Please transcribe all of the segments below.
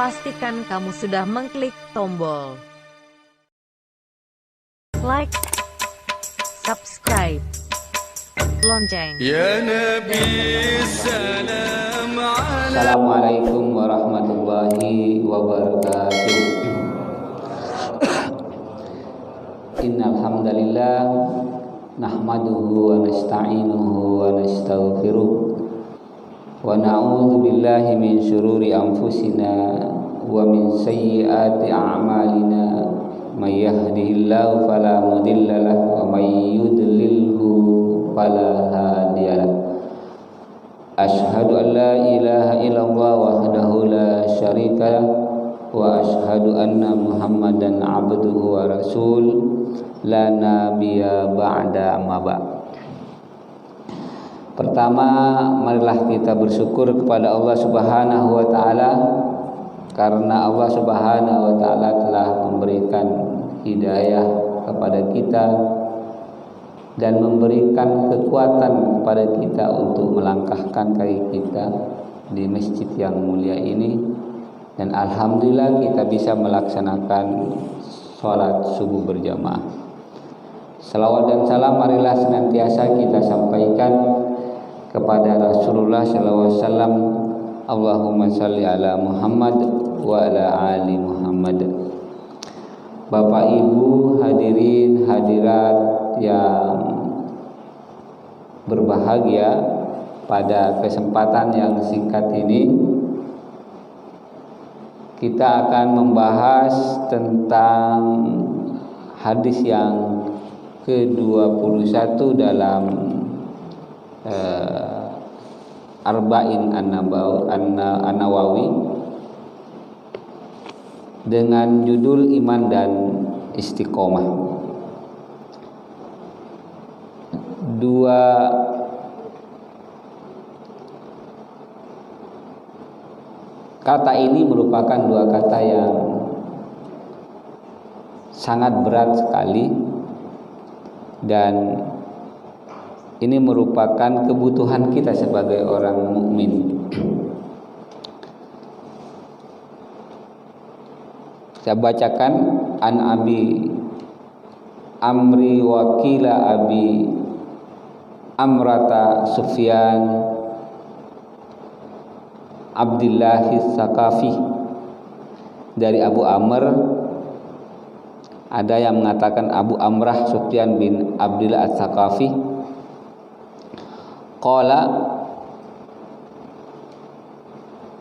pastikan kamu sudah mengklik tombol like, subscribe, lonceng. Ya Nabi salam alaikum. Assalamualaikum warahmatullahi wabarakatuh. Innal hamdalillah nahmaduhu wa nasta'inuhu wa nastaghfiruh wa na'udzu billahi min syururi anfusina wa min sayyiati a'malina may yahdihillahu fala mudilla lahu wa may yudlilhu fala hadiyalah. Ashhadu an la ilaha illallah wahdahu la syarika lah wa ashhadu anna Muhammadan abduhu wa rasul la nabiyya ba'da amma ba'd. Pertama, marilah kita bersyukur kepada Allah Subhanahu wa taala karena Allah Subhanahu wa taala telah memberikan hidayah kepada kita dan memberikan kekuatan kepada kita untuk melangkahkan kaki kita di masjid yang mulia ini, dan alhamdulillah kita bisa melaksanakan sholat subuh berjamaah. Salawat dan salam marilah senantiasa kita sampaikan kepada Rasulullah sallallahu alaihi wasallam. Allahumma shalli ala Muhammad wa ala ali Muhammad. Bapak Ibu hadirin hadirat yang berbahagia, pada kesempatan yang singkat ini kita akan membahas tentang hadis yang ke-21 dalam Arba'in An-Nawawi dengan judul Iman dan Istiqomah. Dua kata ini merupakan dua kata yang sangat berat sekali, dan ini merupakan kebutuhan kita sebagai orang mukmin. Saya bacakan an Abi Amri wakila Abi Amrata Sufyan Abdillahi Saqafi, dari Abu Amr. Ada yang mengatakan Abu Amrah Sufyan bin Abdillah As-Saqafi. Qala,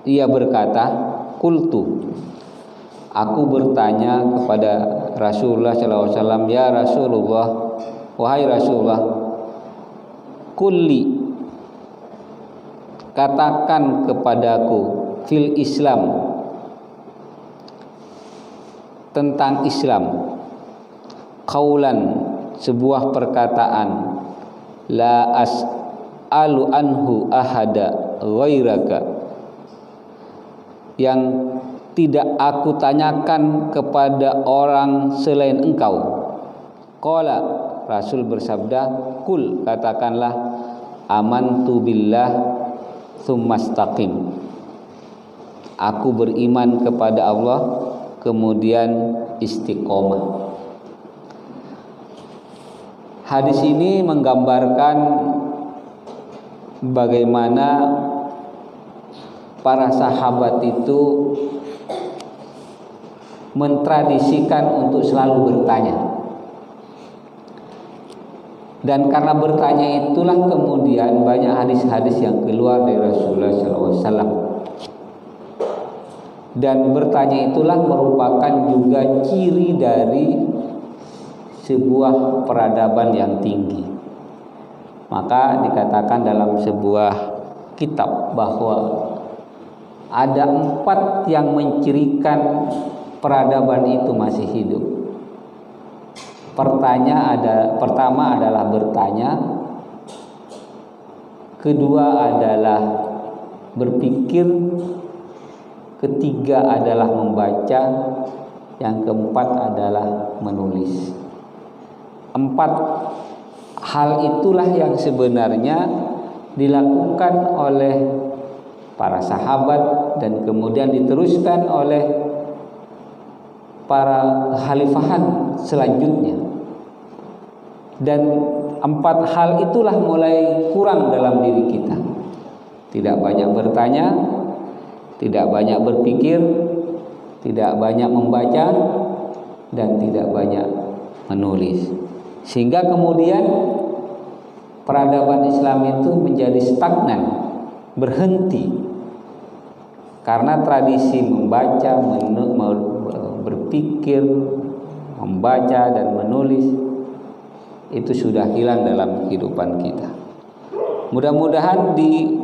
ia berkata, qultu, aku bertanya kepada Rasulullah sallallahu alaihi wasallam, ya Rasulullah, wahai Rasulullah, kulli, katakan kepadaku, fil Islam, tentang Islam, qaulan, sebuah perkataan, la as'alu anhu ahada ghairaka, yang tidak aku tanyakan kepada orang selain engkau. Qala, Rasul bersabda, kul, katakanlah, amantu billah tsumastaqim, aku beriman kepada Allah, kemudian istiqomah. Hadis ini menggambarkan bagaimana para sahabat itu mentradisikan untuk selalu bertanya, dan karena bertanya itulah kemudian banyak hadis-hadis yang keluar dari Rasulullah SAW. Dan bertanya itulah merupakan juga ciri dari sebuah peradaban yang tinggi. Maka dikatakan dalam sebuah kitab bahwa ada 4 yang mencirikan peradaban itu masih hidup. Pertama adalah bertanya, kedua adalah berpikir, ketiga adalah membaca, yang keempat adalah menulis. 4 hal itulah yang sebenarnya dilakukan oleh para sahabat, dan kemudian diteruskan oleh para khalifahan selanjutnya. Dan 4 hal itulah mulai kurang dalam diri kita. Tidak banyak bertanya, tidak banyak berpikir, tidak banyak membaca, dan tidak banyak menulis. Sehingga kemudian peradaban Islam itu menjadi stagnan, berhenti. Karena tradisi membaca, berpikir, membaca dan menulis itu sudah hilang dalam kehidupan kita. Mudah-mudahan di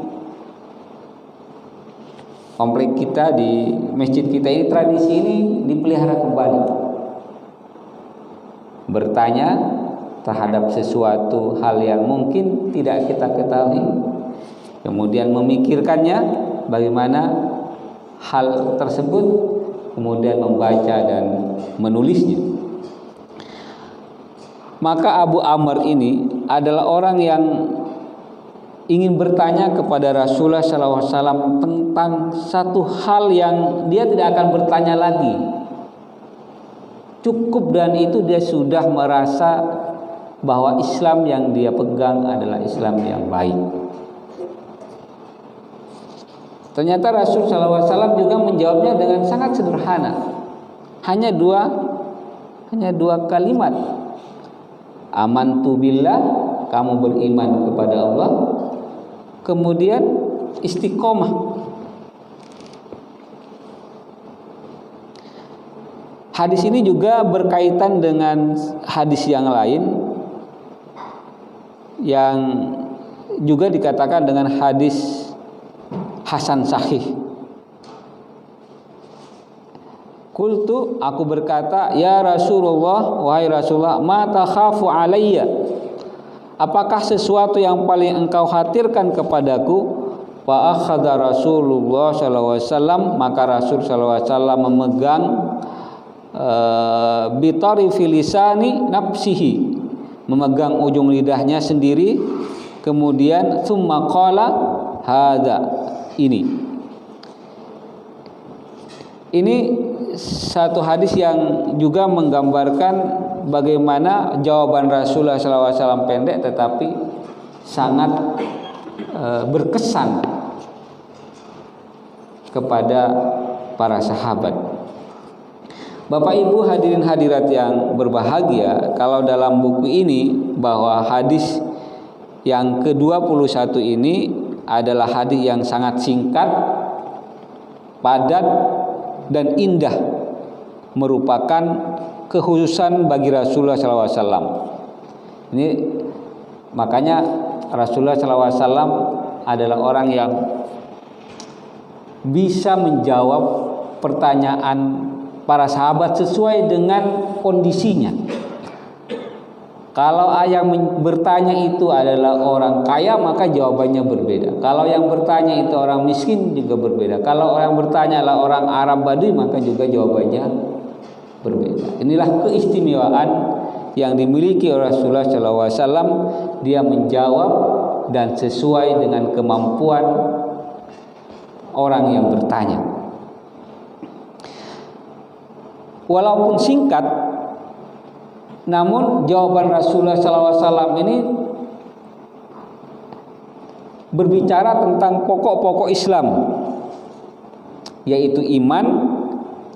komplek kita, di masjid kita ini, tradisi ini dipelihara kembali. Bertanya terhadap sesuatu hal yang mungkin tidak kita ketahui, kemudian memikirkannya bagaimana hal tersebut, kemudian membaca dan menulisnya. Maka Abu Amr ini adalah orang yang ingin bertanya kepada Rasulullah SAW tentang satu hal yang dia tidak akan bertanya lagi. Cukup dan itu dia sudah merasa bahwa Islam yang dia pegang adalah Islam yang baik. Ternyata Rasul SAW juga menjawabnya dengan sangat sederhana. Hanya dua kalimat. Amantu billah, kamu beriman kepada Allah. Kemudian istiqomah. Hadis ini juga berkaitan dengan hadis yang lain yang juga dikatakan dengan hadis hasan sahih. Qultu, aku berkata, ya Rasulullah, wahai Rasulullah, ma takhafu alayya, apakah sesuatu yang paling engkau khawatirkan kepadaku? Fa akhadha Rasulullah sallallahu alaihi wasallam, maka Rasul sallallahu alaihi wasallam memegang bitarifi lisani nafsihi, memegang ujung lidahnya sendiri, kemudian tsumma qala hadza, ini satu hadis yang juga menggambarkan bagaimana jawaban Rasulullah SAW pendek tetapi sangat berkesan kepada para sahabat. Bapak Ibu hadirin hadirat yang berbahagia, kalau dalam buku ini bahwa hadis yang ke-21 ini adalah hadis yang sangat singkat, padat dan indah, merupakan kekhususan bagi Rasulullah SAW. Ini makanya Rasulullah SAW adalah orang yang bisa menjawab pertanyaan para sahabat sesuai dengan kondisinya. Kalau yang bertanya itu adalah orang kaya, maka jawabannya berbeda. Kalau yang bertanya itu orang miskin, juga berbeda. Kalau yang bertanya adalah orang Arab Baduy, maka juga jawabannya berbeda. Inilah keistimewaan yang dimiliki oleh Rasulullah SAW. Dia menjawab dan sesuai dengan kemampuan orang yang bertanya. Walaupun singkat, namun jawaban Rasulullah SAW ini berbicara tentang pokok-pokok Islam, yaitu iman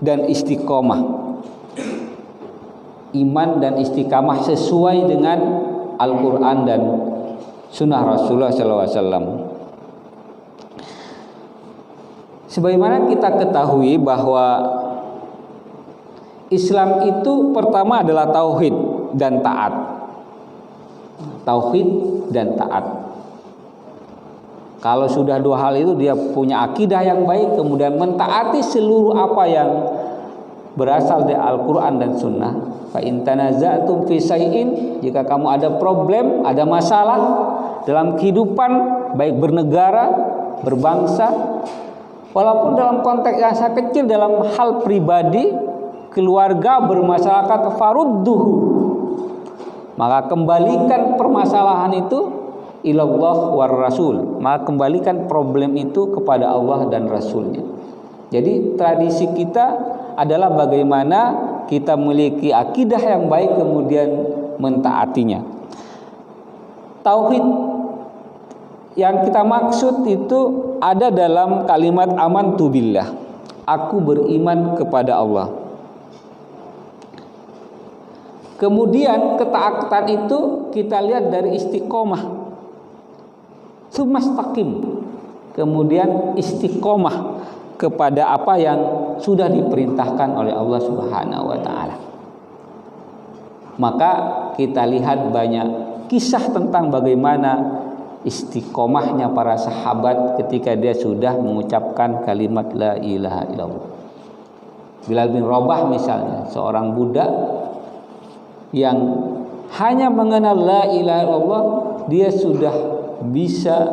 dan istiqomah. Iman dan istiqamah sesuai dengan Al-Quran dan Sunnah Rasulullah SAW. Sebagaimana kita ketahui bahwa Islam itu pertama adalah tauhid dan taat. Tauhid dan taat. Kalau sudah dua hal itu, dia punya akidah yang baik, kemudian mentaati seluruh apa yang berasal dari Al-Quran dan Sunnah. Fa in tanaza'tum fi syai'in, jika kamu ada problem, ada masalah dalam kehidupan, baik bernegara, berbangsa, walaupun dalam konteks yang sangat kecil, dalam hal pribadi, keluarga bermasalah, farudduhu, maka kembalikan permasalahan itu ilallah war rasul, maka kembalikan problem itu kepada Allah dan Rasulnya. Jadi tradisi kita adalah bagaimana kita memiliki akidah yang baik kemudian mentaatinya. Tauhid yang kita maksud itu ada dalam kalimat amantu billah, aku beriman kepada Allah. Kemudian ketaatan itu kita lihat dari istiqomah, sumastaqim, kemudian istiqomah kepada apa yang sudah diperintahkan oleh Allah Subhanahu wa taala. Maka kita lihat banyak kisah tentang bagaimana istiqomahnya para sahabat ketika dia sudah mengucapkan kalimat la ilaha illallah. Bilal bin Rabah misalnya, seorang budak yang hanya mengenal la ilaha illallah, dia sudah bisa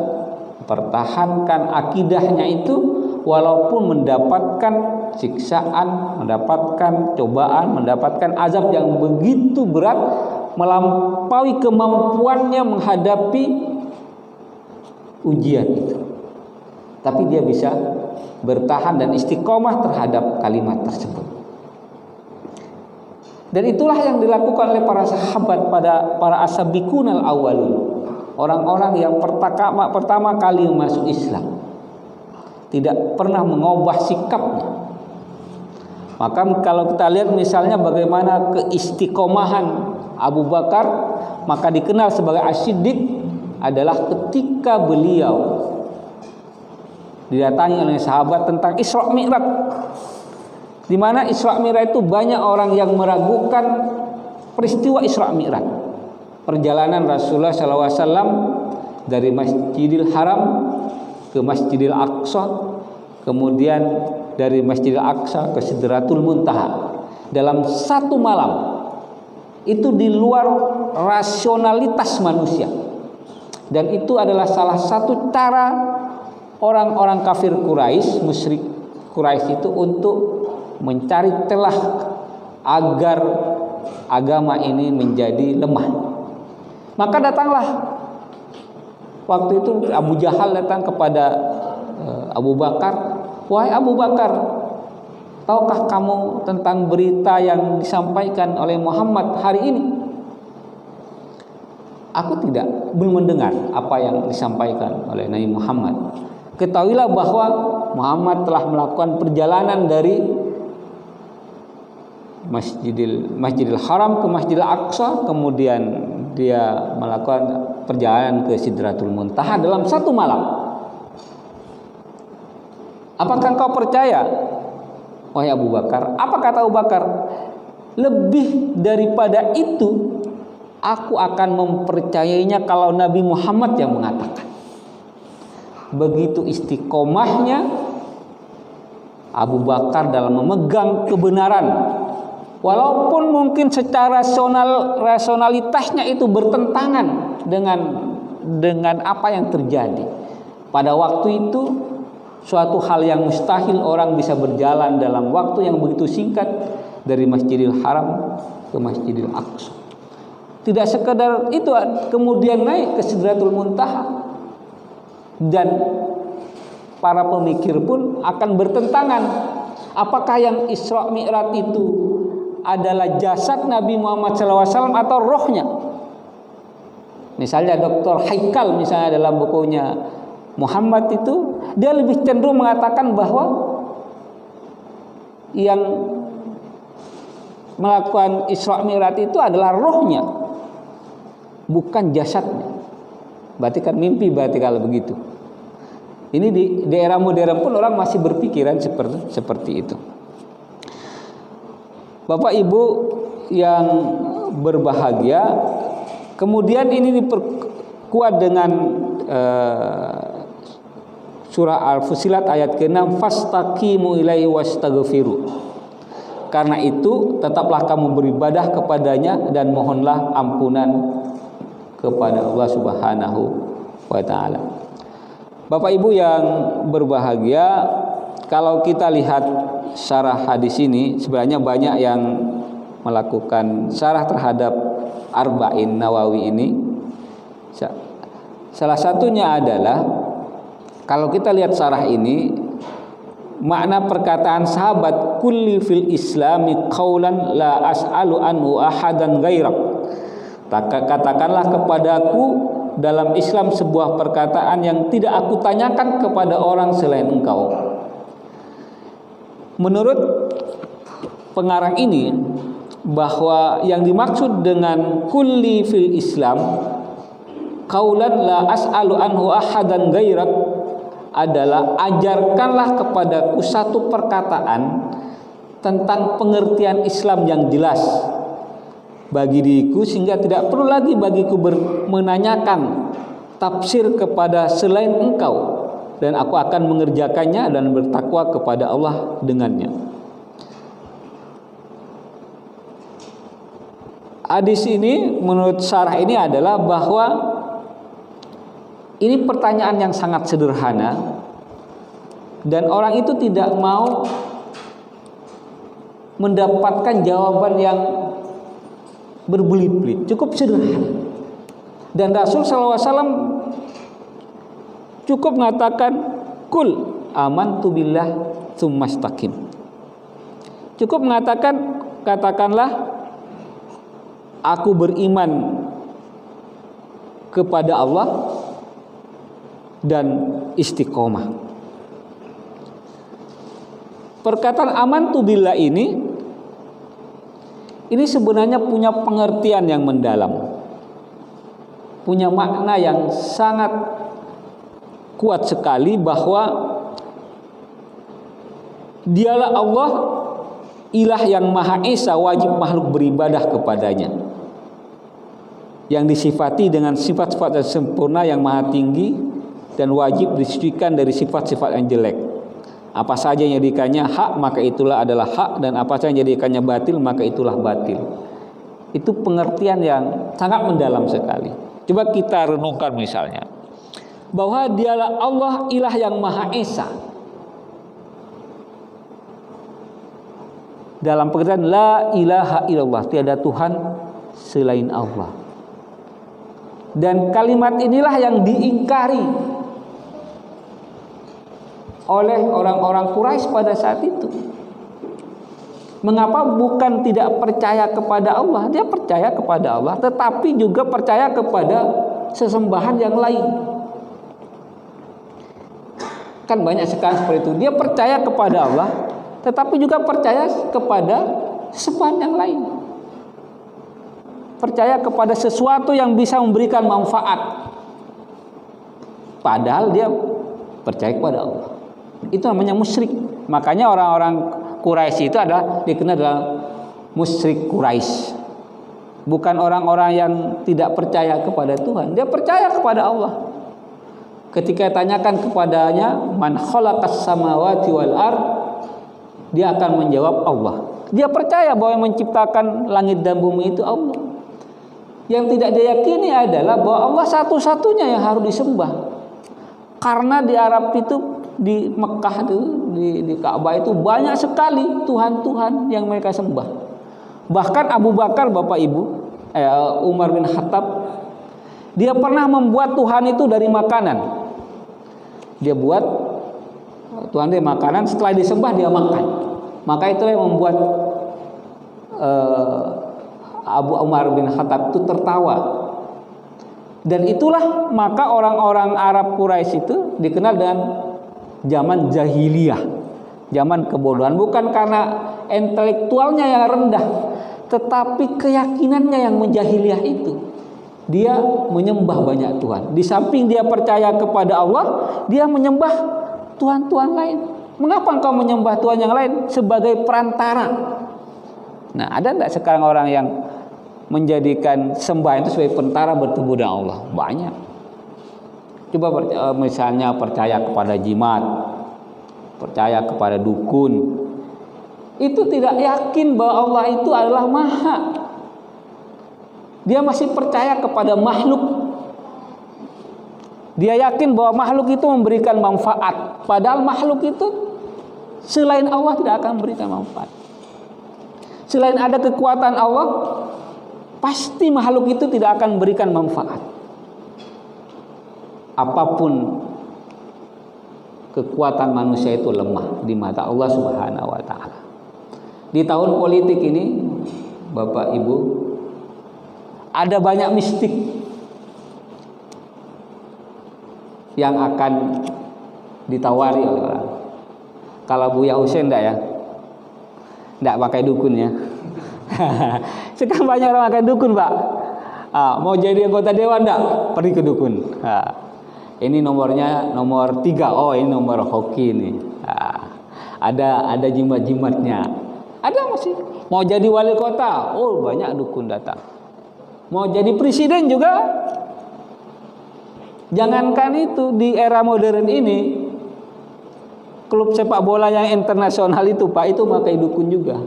pertahankan akidahnya itu walaupun mendapatkan siksaan, mendapatkan cobaan, mendapatkan azab yang begitu berat, melampaui kemampuannya menghadapi ujian itu. Tapi dia bisa bertahan dan istiqomah terhadap kalimat tersebut. Dan itulah yang dilakukan oleh para sahabat pada para as-sabiqunal awwalun, orang-orang yang pertama kali masuk Islam, tidak pernah mengubah sikapnya. Maka kalau kita lihat misalnya bagaimana keistiqomahan Abu Bakar, maka dikenal sebagai As-Siddiq adalah ketika beliau didatangi oleh sahabat tentang Isra Mi'raj, di mana Isra Mi'raj itu banyak orang yang meragukan peristiwa Isra Mi'raj, perjalanan Rasulullah SAW dari Masjidil Haram ke Masjidil Aqsa, kemudian dari Masjidil Aqsa ke Sidratul Muntaha dalam satu malam. Itu di luar rasionalitas manusia, dan itu adalah salah satu cara orang-orang kafir Quraisy, musyrik Quraisy itu untuk mencari celah agar agama ini menjadi lemah. Maka datanglah waktu itu Abu Jahal datang kepada Abu Bakar, wahai Abu Bakar, tahukah kamu tentang berita yang disampaikan oleh Muhammad hari ini? Aku belum mendengar apa yang disampaikan oleh Nabi Muhammad. Ketahuilah bahwa Muhammad telah melakukan perjalanan dari Masjidil Haram ke Masjidil Aqsa, kemudian dia melakukan perjalanan ke Sidratul Muntaha dalam satu malam. Apakah engkau percaya, wahai Abu Bakar? Apa kata Abu Bakar? Lebih daripada itu, aku akan mempercayainya kalau Nabi Muhammad yang mengatakan. Begitu istiqomahnya Abu Bakar dalam memegang kebenaran, walaupun mungkin secara rasionalitasnya itu bertentangan dengan apa yang terjadi. Pada waktu itu suatu hal yang mustahil, orang bisa berjalan dalam waktu yang begitu singkat dari Masjidil Haram ke Masjidil Aqsa. Tidak sekedar itu, kemudian naik ke Sidratul Muntaha, dan para pemikir pun akan bertentangan. Apakah yang Isra Mi'raj itu adalah jasad Nabi Muhammad SAW atau rohnya? Misalnya Dr. Haikal misalnya dalam bukunya Muhammad itu, dia lebih cenderung mengatakan bahwa yang melakukan Isra Mi'raj itu adalah rohnya, bukan jasadnya. Berarti kan mimpi, berarti kalau begitu. Ini di era modern pun orang masih berpikiran seperti itu. Bapak Ibu yang berbahagia, kemudian ini diperkuat dengan surah Al-Fusilat ayat ke-6, fastaqimu ilaihi wastaghfiru. Karena itu tetaplah kamu beribadah kepadanya dan mohonlah ampunan kepada Allah Subhanahu wa taala. Bapak Ibu yang berbahagia, kalau kita lihat syarah hadis ini, sebenarnya banyak yang melakukan syarah terhadap Arba'in Nawawi ini. Salah satunya adalah kalau kita lihat syarah ini, makna perkataan sahabat kulli fil islami qaulan la as'alu anhu ahadan ghairak. Katakanlah kepadaku dalam Islam sebuah perkataan yang tidak aku tanyakan kepada orang selain engkau. Menurut pengarang ini, bahwa yang dimaksud dengan kulli fil Islam qaulan la as'alu anhu ahadan ghairak adalah ajarkanlah kepadaku satu perkataan tentang pengertian Islam yang jelas bagi diriku, sehingga tidak perlu lagi bagiku menanyakan tafsir kepada selain engkau, dan aku akan mengerjakannya dan bertakwa kepada Allah dengannya. Hadis ini menurut syarah ini adalah bahwa ini pertanyaan yang sangat sederhana dan orang itu tidak mau mendapatkan jawaban yang berbelit-belit, cukup sederhana. Dan Rasul SAW cukup mengatakan kul amantu billah tsumastaqim. Cukup mengatakan, katakanlah aku beriman kepada Allah dan istiqomah. Perkataan amantu billah ini sebenarnya punya pengertian yang mendalam, punya makna yang sangat kuat sekali, bahwa dialah Allah, ilah yang Maha Esa, wajib makhluk beribadah kepadanya, yang disifati dengan sifat-sifat yang sempurna yang maha tinggi, dan wajib disucikan dari sifat-sifat yang jelek. Apa saja yang jadikannya hak maka itulah adalah hak, dan apa saja yang jadikannya batil maka itulah batil. Itu pengertian yang sangat mendalam sekali. Coba kita renungkan misalnya, bahwa dialah Allah, ilah yang Maha Esa. Dalam pengertian la ilaha illallah, tiada Tuhan selain Allah. Dan kalimat inilah yang diingkari oleh orang-orang Quraisy pada saat itu. Mengapa bukan tidak percaya kepada Allah? Dia percaya kepada Allah, tetapi juga percaya kepada sesembahan yang lain. Kan banyak sekali seperti itu. Dia percaya kepada Allah, tetapi juga percaya kepada sesembahan yang lain. Percaya kepada sesuatu yang bisa memberikan manfaat, padahal dia percaya kepada Allah. Itu namanya musyrik. Makanya orang-orang Quraisy itu adalah dikenal dalam musyrik Quraisy. Bukan orang-orang yang tidak percaya kepada Tuhan, dia percaya kepada Allah. Ketika tanyakan kepadanya man khalaqas samawati wal ard, dia akan menjawab Allah. Dia percaya bahwa yang menciptakan langit dan bumi itu Allah. Yang tidak diyakini adalah bahwa Allah satu-satunya yang harus disembah. Karena di Arab itu, di Mekah itu, di Ka'bah itu banyak sekali Tuhan-Tuhan yang mereka sembah. Bahkan Abu Bakar, Bapak Ibu, Umar bin Khattab, dia pernah membuat Tuhan itu dari makanan. Dia buat Tuhan dari makanan, setelah disembah dia makan. Maka itulah yang membuat Abu Umar bin Khattab itu tertawa. Dan itulah maka orang-orang Arab Quraisy itu dikenal dengan zaman jahiliyah, zaman kebodohan. Bukan karena intelektualnya yang rendah, tetapi keyakinannya yang menjahiliyah itu. Dia menyembah banyak Tuhan. Di samping dia percaya kepada Allah, dia menyembah Tuhan-Tuhan lain. Mengapa engkau menyembah Tuhan yang lain? Sebagai perantara. Nah, ada tidak sekarang orang yang menjadikan sembahan itu sebagai perantara bertemu dengan Allah? Banyak. Coba misalnya percaya kepada jimat, percaya kepada dukun. Itu tidak yakin bahwa Allah itu adalah maha. Dia masih percaya kepada makhluk. Dia yakin bahwa makhluk itu memberikan manfaat, padahal makhluk itu selain Allah tidak akan memberikan manfaat. Selain ada kekuatan Allah, pasti makhluk itu tidak akan memberikan manfaat. apapun kekuatan manusia itu lemah di mata Allah Subhanahu wa taala. Di tahun politik ini, Bapak Ibu, ada banyak mistik yang akan ditawari oleh orang. Kalau Buya Hussein enggak ya? Enggak pakai dukun ya. Sekarang banyak orang pakai dukun, Pak. Mau jadi anggota dewan enggak? Pergi ke dukun. Ini nomornya nomor 3. Oh, ini nomor hoki nih. Ada jimat-jimatnya. Ada masih. Mau jadi wali kota, oh banyak dukun datang. Mau jadi presiden juga. Jangankan itu, di era modern ini, klub sepak bola yang internasional itu, Pak, itu pakai dukun juga.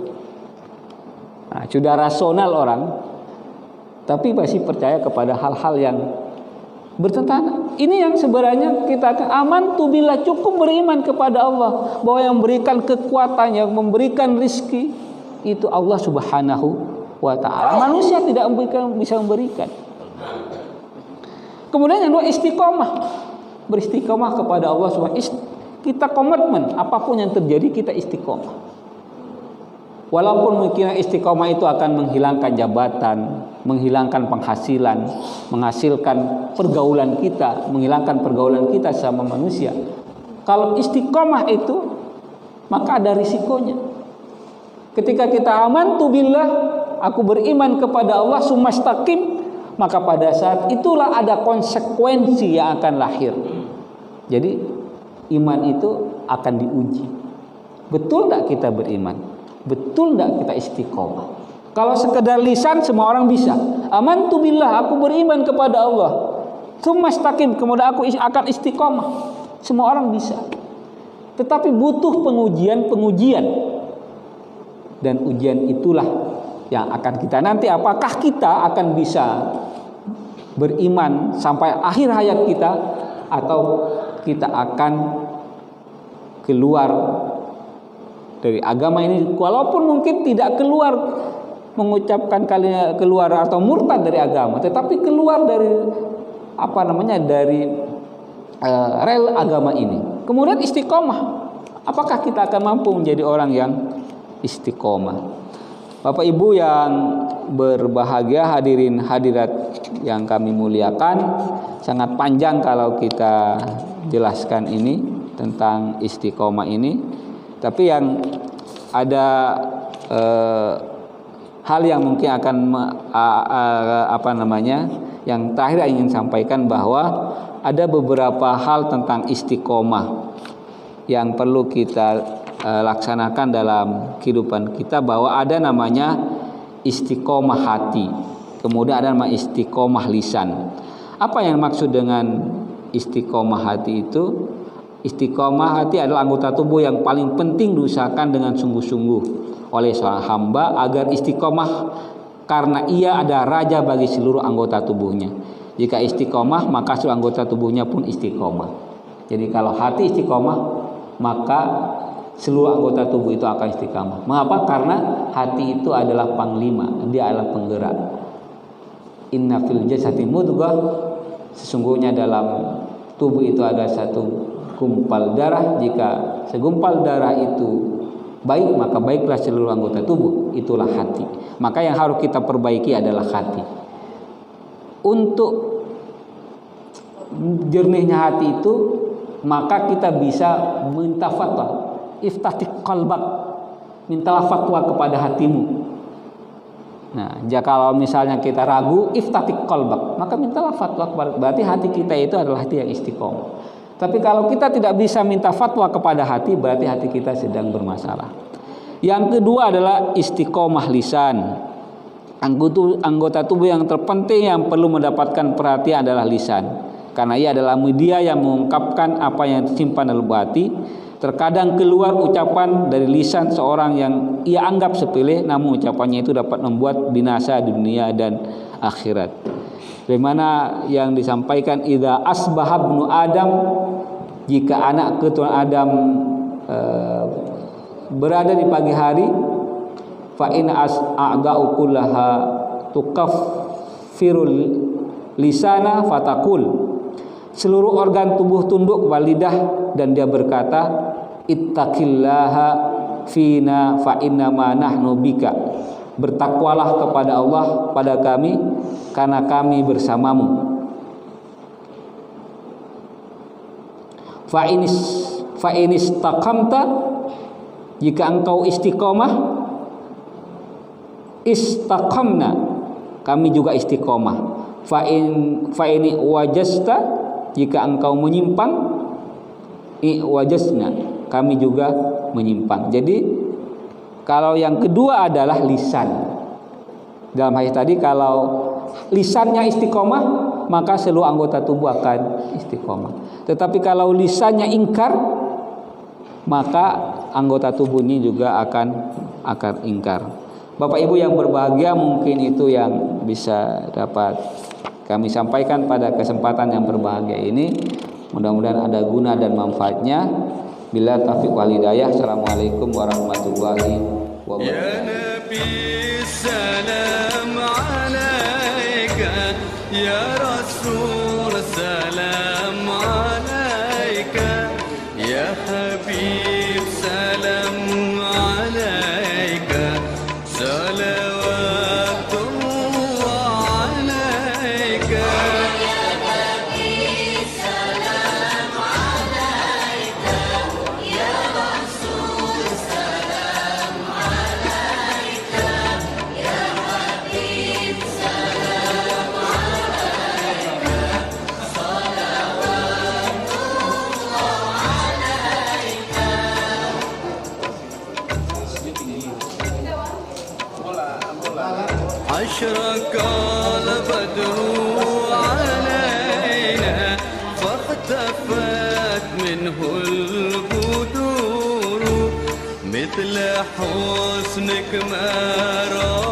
Nah, sudah rasional orang, tapi masih percaya kepada hal-hal yang bertentangan. Ini yang sebenarnya kita aman tu bila cukup beriman kepada Allah, bahwa yang memberikan kekuatan, yang memberikan rizki itu Allah Subhanahu wa taala. Manusia tidak bisa memberikan. Kemudian yang kedua, istiqomah. Beristiqomah kepada Allah Subhanahu wa taala. Kita komitmen, apapun yang terjadi kita istiqomah. Walaupun mungkin istiqomah itu akan menghilangkan jabatan, menghilangkan penghasilan, menghasilkan pergaulan kita, menghilangkan pergaulan kita sama manusia. Kalau istiqomah itu, maka ada risikonya. Ketika kita amantu billah, aku beriman kepada Allah, sumastaqim, maka pada saat itulah ada konsekuensi yang akan lahir. Jadi iman itu akan diuji. Betul tidak kita beriman? Betul tidak kita istiqomah? Kalau sekedar lisan semua orang bisa. Amantu billah, aku beriman kepada Allah. Sumastaqim, kemudian aku akan istiqomah. Semua orang bisa. Tetapi butuh pengujian. Dan ujian itulah yang akan kita nanti, apakah kita akan bisa beriman sampai akhir hayat kita, atau kita akan keluar dari agama ini, walaupun mungkin tidak keluar mengucapkan kalimat keluar atau murtad dari agama, tetapi keluar dari dari rel agama ini. Kemudian istiqomah, apakah kita akan mampu menjadi orang yang istiqomah? Bapak Ibu yang berbahagia, hadirin hadirat yang kami muliakan, sangat panjang kalau kita jelaskan ini tentang istiqomah ini. Tapi yang ada hal yang mungkin akan yang terakhir ingin sampaikan, bahwa ada beberapa hal tentang istiqomah yang perlu kita laksanakan dalam kehidupan kita, bahwa ada namanya istiqomah hati, kemudian ada nama istiqomah lisan. Apa yang maksud dengan istiqomah hati itu? Istiqomah hati adalah anggota tubuh yang paling penting diusahakan dengan sungguh-sungguh oleh seorang hamba agar istiqomah, karena ia ada raja bagi seluruh anggota tubuhnya. Jika istiqomah, maka seluruh anggota tubuhnya pun istiqomah. Jadi kalau hati istiqomah, maka seluruh anggota tubuh itu akan istiqomah. Mengapa? Karena hati itu adalah panglima, dia adalah penggerak. Inna fil jasadi mudghah, sesungguhnya dalam tubuh itu ada satu gumpal darah. Jika segumpal darah itu baik, maka baiklah seluruh anggota tubuh, itulah hati. Maka yang harus kita perbaiki adalah hati. Untuk jernihnya hati itu, maka kita bisa minta fatwa. Iftatih qalbak, mintalah fatwa kepada hatimu. Nah, jika kalau misalnya kita ragu, iftatih qalbak, maka mintalah fatwa kepada, berarti hati kita itu adalah hati yang istiqomah. Tapi kalau kita tidak bisa minta fatwa kepada hati, berarti hati kita sedang bermasalah. Yang kedua adalah istiqomah lisan. Anggota tubuh yang terpenting yang perlu mendapatkan perhatian adalah lisan, karena ia adalah media yang mengungkapkan apa yang tersimpan dalam hati. Terkadang keluar ucapan dari lisan seorang yang ia anggap sepele, namun ucapannya itu dapat membuat binasa di dunia dan akhirat. Bagaimana yang disampaikan, idza asbaha ibnu Adam, jika anak keturunan Adam berada di pagi hari, fa in a'da'u kullaha tukaffirul lisana fatakul, seluruh organ tubuh tunduk kepada lidah dan dia berkata, ittaqillaha fina fa inna ma nahnu bika. Bertakwalah kepada Allah pada kami karena kami bersamamu. Fa inis taqamta, jika engkau istiqomah, istaqamna, kami juga istiqomah. Fa ini wajasta, jika engkau menyimpang, wajasna, kami juga menyimpang. Jadi kalau yang kedua adalah lisan. Dalam hadis tadi, kalau lisannya istiqomah, maka seluruh anggota tubuh akan istiqomah. Tetapi kalau lisannya ingkar, maka anggota tubuhnya juga akan ingkar. Bapak Ibu yang berbahagia, mungkin itu yang bisa dapat kami sampaikan pada kesempatan yang berbahagia ini. Mudah-mudahan ada guna dan manfaatnya. Bila taufiq wal hidayah. Assalamualaikum warahmatullahi wabarakatuh. Ya Nabi salam alaika, ya Rasul salam alaika, ya Habib salam alaika, salawatullah alaika. أشرق البدر علينا فاختفت منه البدور مثل حسنك ما رأى